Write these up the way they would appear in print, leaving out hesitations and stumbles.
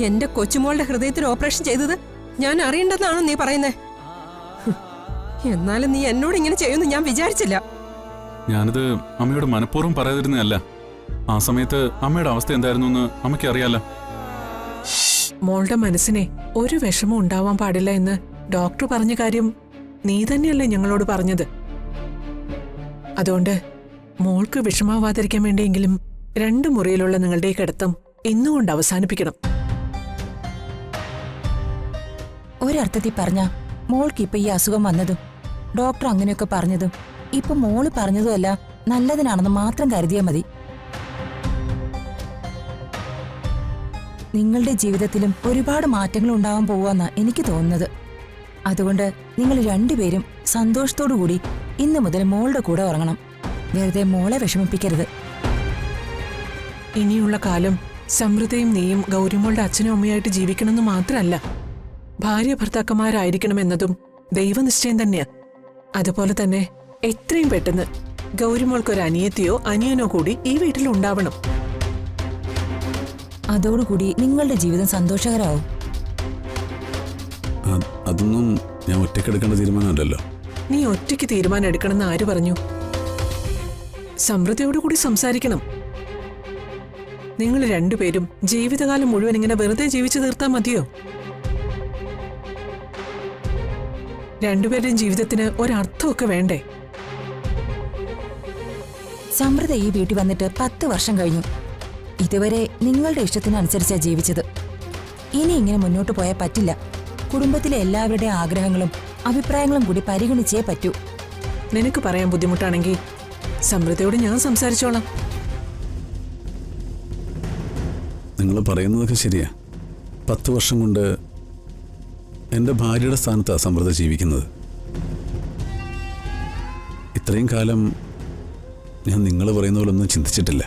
എന്റെ കൊച്ചുമോളുടെ ഹൃദയത്തിന് ഓപ്പറേഷൻ ചെയ്തത് ഞാൻ അറിയേണ്ടതാണോ നീ പറയുന്നേ? എന്നാലും നീ എന്നോട് ഇങ്ങനെ ചെയ്യുമെന്ന് ഞാൻ വിചാരിച്ചില്ല. ഞാനിത് അമ്മയോട് മനഃപൂർവ്വം പറയാതിരുന്നതല്ല. ആ സമയത്ത് അമ്മയുടെ അവസ്ഥ എന്തായിരുന്നു എന്ന് അമ്മയ്ക്ക് അറിയാലോ. മോളുടെ മനസ്സിനെ ഒരു വിഷമം ഉണ്ടാവാൻ പാടില്ല എന്ന് ഡോക്ടർ പറഞ്ഞ കാര്യം നീ തന്നെയല്ലേ ഞങ്ങളോട് പറഞ്ഞത്? അതുകൊണ്ട് മോൾക്ക് വിഷമാവാതിരിക്കാൻ വേണ്ടിയെങ്കിലും 2 മുറിയിലുള്ള നിങ്ങളുടെ കിടത്തം ഇന്നുകൊണ്ട് അവസാനിപ്പിക്കണം. ഒരർത്ഥത്തിൽ പറഞ്ഞ മോൾക്ക് ഇപ്പൊ ഈ അസുഖം വന്നതും ഡോക്ടർ അങ്ങനെയൊക്കെ പറഞ്ഞതും ഇപ്പൊ മോള് പറഞ്ഞതുമല്ല നല്ലതിനാണെന്ന് മാത്രം കരുതിയാൽ മതി. നിങ്ങളുടെ ജീവിതത്തിലും ഒരുപാട് മാറ്റങ്ങൾ ഉണ്ടാവാൻ പോവാന്നാ എനിക്ക് തോന്നുന്നത്. അതുകൊണ്ട് നിങ്ങൾ 2 പേരും സന്തോഷത്തോടുകൂടി ഇന്നു മുതൽ മോളുടെ കൂടെ ഉറങ്ങണം. വെറുതെ മോളെ വിഷമിപ്പിക്കരുത്. ഇനിയുള്ള കാലം സമൃദ്ധയും നീയും ഗൗരിമോളുടെ അച്ഛനും അമ്മയായിട്ട് ജീവിക്കണമെന്ന് മാത്രമല്ല, ഭാര്യ ഭർത്താക്കന്മാരായിരിക്കണമെന്നതും ദൈവനിശ്ചയം തന്നെയാ. അതുപോലെ തന്നെ എത്രയും പെട്ടെന്ന് ഗൗരിമോൾക്കൊരു അനിയത്തിയോ അനിയനോ കൂടി ഈ വീട്ടിൽ ഉണ്ടാവണം. അതോടുകൂടി നിങ്ങളുടെ ജീവിതം സന്തോഷകരാവും. അതൊന്നും ഞാൻ ഒറ്റയ്ക്കെടുക്കേണ്ട തീരുമാനമല്ലല്ലോ. നീ ഒറ്റയ്ക്ക് തീരുമാനം എടുക്കണമെന്ന് ആര് പറഞ്ഞു? സമൃദ്ധിയോടുകൂടി സംസാരിക്കണം. നിങ്ങൾ 2 പേരും ജീവിതകാലം മുഴുവൻ ഇങ്ങനെ വെറുതെ ജീവിച്ചു തീർത്താൽ മതിയോ? 2 പേരുടെയും ജീവിതത്തിന് ഒരർത്ഥമൊക്കെ വേണ്ടേ? സമൃദ്ധ ഈ വീട്ടിൽ വന്നിട്ട് 10 വർഷം കഴിഞ്ഞു. ഇതുവരെ നിങ്ങളുടെ ഇഷ്ടത്തിനനുസരിച്ചാ ജീവിച്ചത്. ഇനി ഇങ്ങനെ മുന്നോട്ട് പോയാൽ പറ്റില്ല. കുടുംബത്തിലെ എല്ലാവരുടെയും ആഗ്രഹങ്ങളും അഭിപ്രായങ്ങളും കൂടി പരിഗണിച്ചേ പറ്റൂ. നിനക്ക് പറയാൻ ബുദ്ധിമുട്ടാണെങ്കിൽ സമൃദ്ധയോട് ഞാൻ സംസാരിച്ചോളാം. നിങ്ങൾ പറയുന്നതൊക്കെ ശരിയാ. 10 വർഷം കൊണ്ട് എൻ്റെ ഭാര്യയുടെ സ്ഥാനത്താണ് സമൃദ്ധ ജീവിക്കുന്നത്. ഇത്രയും കാലം ഞാൻ നിങ്ങൾ പറയുന്ന പോലെ ഒന്നും ചിന്തിച്ചിട്ടില്ല.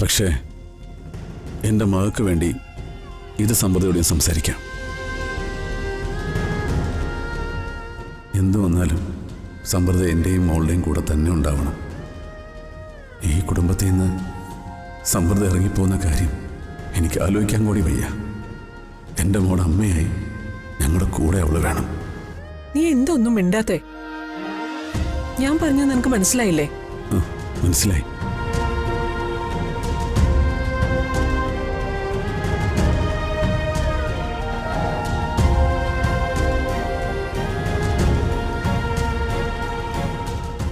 പക്ഷേ എൻ്റെ മകൾക്ക് വേണ്ടി ഇത് സമൃദ്ധയോടെയും സംസാരിക്കാം. എന്തു വന്നാലും സമൃദ്ധ എൻ്റെയും മോളുടെയും കൂടെ തന്നെ ഉണ്ടാവണം. ഈ കുടുംബത്തിൽ നിന്ന് സമൃദ്ധ ഇറങ്ങിപ്പോകുന്ന കാര്യം എനിക്ക് ആലോചിക്കാൻ കൂടി വയ്യ. എൻ്റെ മോളുടെ അമ്മയായി ഞങ്ങളുടെ കൂടെ അവള് വേണം. നീ എന്തൊന്നും മിണ്ടാത്തേ? ഞാൻ പറഞ്ഞത് നിനക്ക് മനസ്സിലായില്ലേ? മനസ്സിലായി.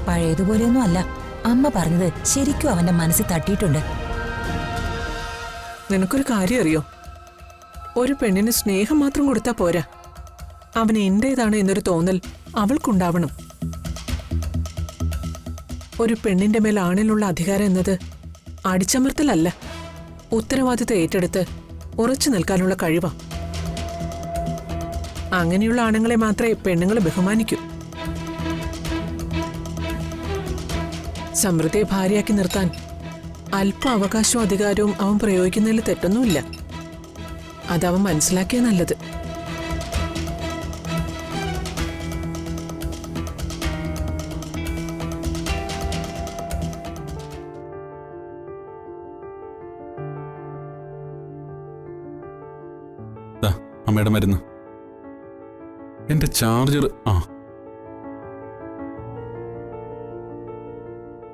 പഴയതുപോലെയൊന്നും അല്ല. അമ്മ പറഞ്ഞത് ശരിക്കും അവന്റെ മനസ്സിൽ തട്ടിയിട്ടുണ്ട്. നിനക്കൊരു കാര്യം അറിയോ? ഒരു പെണ്ണിന് സ്നേഹം മാത്രം കൊടുത്താൽ പോരാ, അവന് എന്റേതാണ് എന്നൊരു തോന്നൽ അവൾക്കുണ്ടാവണം. ഒരു പെണ്ണിന്റെ മേൽ ആണിലുള്ള അധികാരം എന്നത് അടിച്ചമർത്തലല്ല, ഉത്തരവാദിത്വം ഏറ്റെടുത്ത് ഉറച്ചു നിൽക്കാനുള്ള കഴിവാ. അങ്ങനെയുള്ള ആണുങ്ങളെ മാത്രമേ പെണ്ണുങ്ങൾ ബഹുമാനിക്കൂ. സമൃദ്ധിയെ ഭാര്യയാക്കി നിർത്താൻ അല്പ അവകാശവും അധികാരവും അവൻ പ്രയോഗിക്കുന്നതിൽ തെറ്റൊന്നുമില്ല. അതവൻ മനസ്സിലാക്കിയ നല്ലത്. അമ്മയുടെ മരുന്ന്. എന്റെ ചാർജർ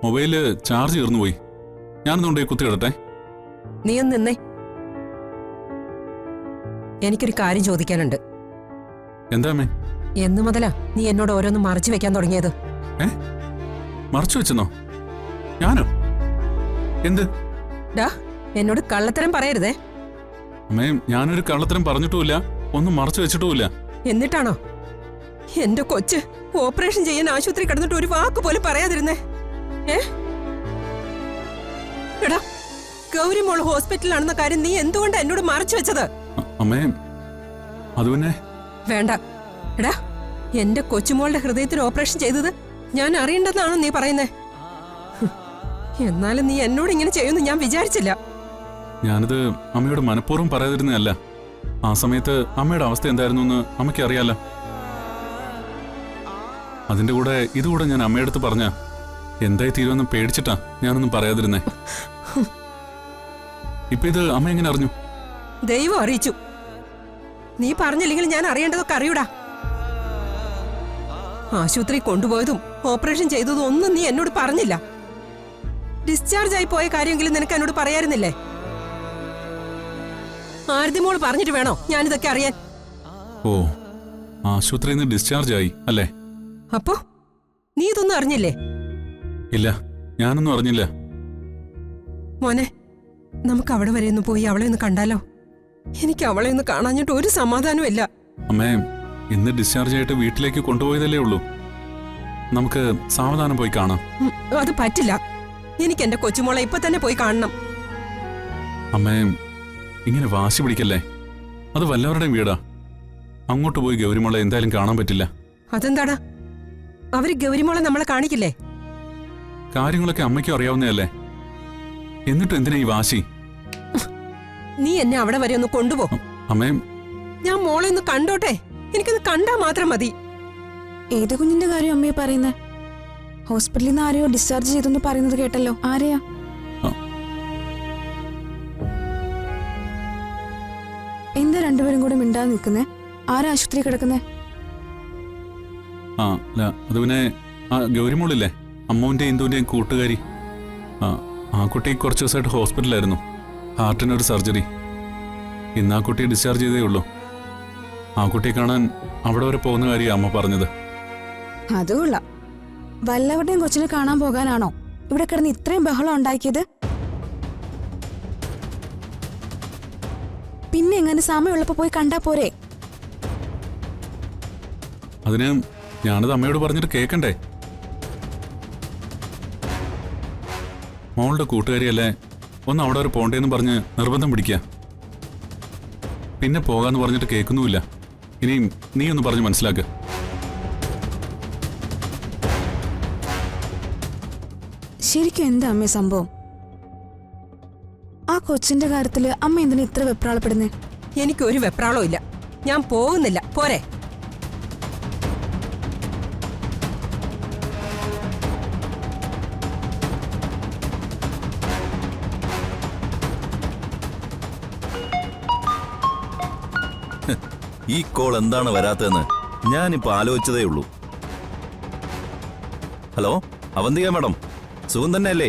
മൊബൈല് ചാർജ് തീർന്നു പോയി. ഞാനൊന്നുകൊണ്ട് കുത്തിയിടട്ടെ. നീ ഒന്ന് നിന്നേ, എനിക്കൊരു കാര്യം ചോദിക്കാനുണ്ട്. എന്താ അമ്മേ? എന്നു മുതലാ നീ എന്നോട് ഓരോന്നും മറച്ചു വെക്കാൻ തുടങ്ങിയത്? മറച്ചു വെച്ചെന്നോ? ഞാനോ? എന്ത്? ഡാ, എന്നോട് കള്ളത്തരം പറയരുതേ. അമ്മേ, ഞാനൊരു കള്ളത്തരം പറഞ്ഞിട്ടുമില്ല, ഒന്നും മറച്ചു വെച്ചിട്ടുമില്ല. എന്നിട്ടാണോ എന്റെ കൊച്ച് ഓപ്പറേഷൻ ചെയ്യാൻ ആശുപത്രി കിടന്നിട്ട് ഒരു വാക്ക് പോലും പറയാതിരുന്നേ? എടാ, ഗൗരി മോൾ ഹോസ്പിറ്റലിലാണെന്ന കാര്യം നീ എന്തുകൊണ്ടാ എന്നോട് മറച്ചു വെച്ചത്? അമ്മേ, അത് പിന്നെ വേണ്ട. എടാ, എന്റെ കൊച്ചുമോളുടെ ഹൃദയത്തിന് ഓപ്പറേഷൻ ചെയ്തത് ഞാൻ അറിയേണ്ടതാണോ നീ പറയുന്നേ? എന്നാലും നീ എന്നോട് ഇങ്ങനെ ചെയ്യുമെന്ന് ഞാൻ വിചാരിച്ചില്ല. ഞാനിത് അമ്മയോട് മനഃപൂർവ്വം പറയാതിരുന്നതല്ല. ആ സമയത്ത് അമ്മയുടെ അവസ്ഥ എന്തായിരുന്നു എന്ന് അമ്മയ്ക്ക് അറിയാലോ. അതിന്റെ കൂടെ ഇതുകൂടെ ഞാൻ അമ്മയടുത്ത് പറഞ്ഞ എന്തായി തീരുമെന്ന് പേടിച്ചിട്ടാ ഞാനൊന്നും പറയാതിരുന്നേ. ഇപ്പൊ ഇത് അമ്മ എങ്ങനെ അറിഞ്ഞു? ദൈവം അറിയിച്ചു. നീ പറഞ്ഞില്ലെങ്കിൽ ഞാൻ അറിയേണ്ടതൊക്കെ അറിയൂടാ. ആശുപത്രി കൊണ്ടുപോയതും ഓപ്പറേഷൻ ചെയ്തതും ഒന്നും നീ എന്നോട് പറഞ്ഞില്ല. ഡിസ്ചാർജ് ആയി പോയ കാര്യമെങ്കിലും നിനക്ക് എന്നോട് പറയാറുന്നില്ലേ? ആരതിമോൾ പറഞ്ഞിട്ട് വേണോ ഞാനിതൊക്കെ അറിയാൻ? ഓ, ആശുപത്രിയിൽ നിന്ന് ഡിസ്ചാർജ് ആയി അല്ലേ? അപ്പോ നീ ഇതൊന്നും അറിഞ്ഞില്ലേ? ഇല്ല, ഞാനൊന്നും അറിഞ്ഞില്ല. മോനെ, നമുക്ക് അവിടെ വരെ ഒന്ന് പോയി അവളെ ഒന്ന് കണ്ടാലോ? എനിക്ക് അവളെ ഒന്ന് കാണാഞ്ഞിട്ട് ഒരു സമാധാനവും ഇല്ല. അമ്മേ, ഇന്ന് ഡിസ്ചാർജ് ആയിട്ട് വീട്ടിലേക്ക് കൊണ്ടുപോയതല്ലേ ഉള്ളൂ. നമുക്ക് സാവധാനം പോയി കാണാം. അത് പറ്റില്ല. എനിക്ക് എന്റെ കൊച്ചുമോളെ ഇപ്പൊ തന്നെ പോയി കാണണം. അമ്മേ, ഇങ്ങനെ വാശി പിടിക്കല്ലേ. അത് വല്ലവരുടെയും വീടാ. അങ്ങോട്ട് പോയി ഗൗരിമോളെ എന്തായാലും കാണാൻ പറ്റില്ല. അതെന്താടാ? അവര് ഗൗരിമോളെ നമ്മളെ കാണിക്കില്ലേ? കാര്യങ്ങളൊക്കെ അമ്മയ്ക്കും അറിയാവുന്നതല്ലേ. എന്നിട്ട് എന്തിനാ ഈ വാശി? നീ എന്നെ അവിടെ വരെ ഒന്ന് കൊണ്ടുപോ. അമ്മേ, ഞാൻ മോളെ ഒന്ന് കണ്ടോട്ടെ. എനിക്കൊന്ന് കണ്ടാ മാത്രം മതി. ഏത് കുഞ്ഞിന്റെ കാര്യം അമ്മയെ പറയുന്നേ? ഹോസ്പിറ്റലിൽ നിന്ന് ആരെയോ ഡിസ്ചാർജ് ചെയ്തെന്ന് പറയുന്നത് കേട്ടല്ലോ. ആരെയാ? എന്താ രണ്ടുപേരും കൂടെ മിണ്ടാതെ നിൽക്കുന്നേ? ആരാ ആശുപത്രി കിടക്കുന്നേ? അത് പിന്നെ ഗൗരിമോളില്ലേ, അമ്മുവിന്റെയും ഇന്ദുവിന്റെയും കൂട്ടുകാരി. ആ കുട്ടി കുറച്ച് ദിവസമായിട്ട് ഹോസ്പിറ്റലായിരുന്നു. ഹാർട്ടിനൊരു സർജറി. ഇന്ന് ആ കുട്ടിയെ ഡിസ്ചാർജ് ചെയ്തേ ഉള്ളൂ. ആ കുട്ടിയെ കാണാൻ അവിടെ വരെ പോകുന്ന കാര്യം അമ്മ പറഞ്ഞത്. അതുകൊള്ള വല്ലവരുടെയും കൊച്ചിനെ കാണാൻ പോകാനാണോ ഇവിടെ കിടന്ന് ഇത്രയും ബഹളം ഉണ്ടാക്കിയത്? പിന്നെ എങ്ങനെ സമയമുള്ളപ്പോ പോയി കണ്ടാ പോരെ? അതിന് ഞാനത് അമ്മയോട് പറഞ്ഞിട്ട് കേൾക്കണ്ടേ? മോളുടെ കൂട്ടുകാരിയല്ലേ, ഒന്ന് അവിടെ വരെ പോണ്ടേന്ന് പറഞ്ഞ് നിർബന്ധം പിടിക്കുക. പിന്നെ പോകാന്ന് പറഞ്ഞിട്ട് കേൾക്കുന്നുമില്ല. ഇനിയും നീ ഒന്ന് പറഞ്ഞ് മനസ്സിലാക്കുക. ശരിക്കും എന്താ അമ്മേ സംഭവം? ആ കൊച്ചിന്റെ കാര്യത്തില് അമ്മ എന്തിനാ ഇത്ര വെപ്രാളപ്പെടുന്നേ? എനിക്കൊരു വെപ്രാളവും ഇല്ല. ഞാൻ പോകുന്നില്ല. പോരെ? ഈ കോൾ എന്താണ് വരാത്തതെന്ന് ഞാനിപ്പോ ആലോചിച്ചതേ ഉള്ളൂ. ഹലോ, അവന്തിക മാഡം, സുഖം തന്നെയല്ലേ?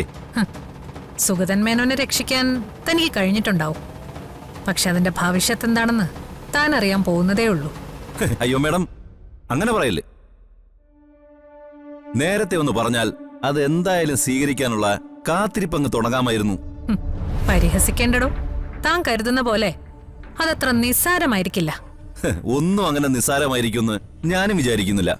സുഗതൻ മേനോനെ രക്ഷിക്കാൻ തനിക്ക് കഴിഞ്ഞിട്ടുണ്ടാവും. പക്ഷെ അതിന്റെ ഭവിഷ്യത്ത് എന്താണെന്ന് താൻ അറിയാൻ പോകുന്നതേ ഉള്ളൂ. അയ്യോ മാഡം, അങ്ങനെ പറയല്ലേ. നേരത്തെ ഒന്ന് പറഞ്ഞാൽ അത് എന്തായാലും സ്വീകരിക്കാനുള്ള കാത്തിരിപ്പങ്ങ് തുടങ്ങാമായിരുന്നു. പരിഹസിക്കേണ്ടടോ. താൻ കരുതുന്ന പോലെ അതത്ര നിസ്സാരമായിരിക്കില്ല. ഒന്നും അങ്ങനെ നിസ്സാരമായിരിക്കുമെന്ന് ഞാനും വിചാരിക്കുന്നില്ല.